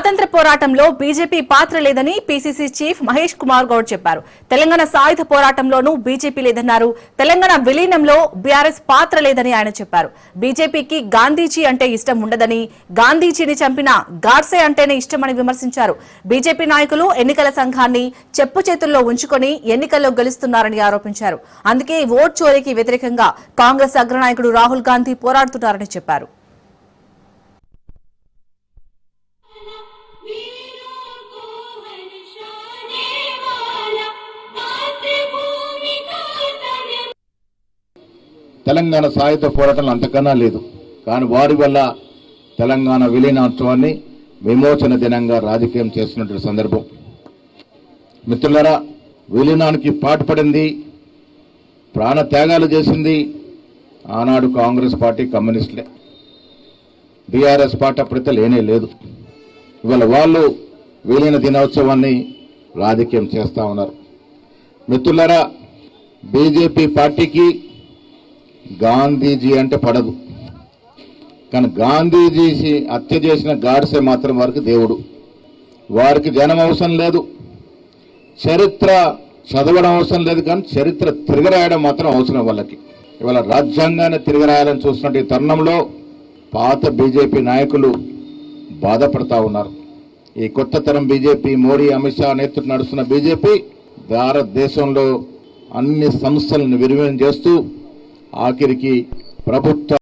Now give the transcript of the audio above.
స్వాతంత్ర పోరాటంలో బీజేపీ పాత్ర లేదని పీసీసీ చీఫ్ మహేష్ కుమార్ గౌడ్ చెప్పారు. తెలంగాణ సాయుధ పోరాటంలోనూ బీజేపీ లేదన్నారు. తెలంగాణ విలీనంలో బీఆర్ఎస్ పాత్ర లేదని ఆయన చెప్పారు. బీజేపీకి గాంధీజీ అంటే ఇష్టం ఉండదని, గాంధీజీని చంపిన గాడ్సే అంటేనే ఇష్టమని విమర్శించారు. బీజేపీ నాయకులు ఎన్నికల సంఘాన్ని చెప్పు చేతుల్లో ఉంచుకొని ఎన్నికల్లో గెలుస్తున్నారని ఆరోపించారు. అందుకే ఓట్ చోరీకి వ్యతిరేకంగా కాంగ్రెస్ అగ్రనాయకుడు రాహుల్ గాంధీ పోరాడుతున్నారని చెప్పారు. తెలంగాణ సాయుధ పోరాటంలో అంతకన్నా లేదు. కానీ వారి వల్ల తెలంగాణ విలీనోత్సవాన్ని విమోచన దినంగా రాజకీయం చేస్తున్నటువంటి సందర్భం. మిత్రులారా, విలీనానికి పాటుపడింది, ప్రాణ త్యాగాలు చేసింది ఆనాడు కాంగ్రెస్ పార్టీ, కమ్యూనిస్టులే. బీఆర్ఎస్ పార్టీ అప్పుడైతే లేనే లేదు. ఇవాళ వాళ్ళు విలీన దినోత్సవాన్ని రాజకీయం చేస్తా ఉన్నారు. మిత్రులారా, బీజేపీ పార్టీకి గాంధీజీ అంటే పడదు. కానీ గాంధీజీ హత్య చేసిన గాడ్సే మాత్రం వారికి దేవుడు. వారికి జనం అవసరం లేదు, చరిత్ర చదవడం అవసరం లేదు, కానీ చరిత్ర తిరగరాయడం మాత్రం అవసరం వాళ్ళకి. ఇవాళ రాజ్యాంగాన్ని తిరగరాయాలని చూస్తున్న ఈ తరుణంలో పాత బీజేపీ నాయకులు బాధపడతా ఉన్నారు. ఈ కొత్త తరం బీజేపీ, మోడీ, అమిత్ షా నేతృత్వం నడుస్తున్న బీజేపీ భారతదేశంలో అన్ని సంస్థలను విలీనం చేస్తూ ఆఖరికి ప్రభుత్వ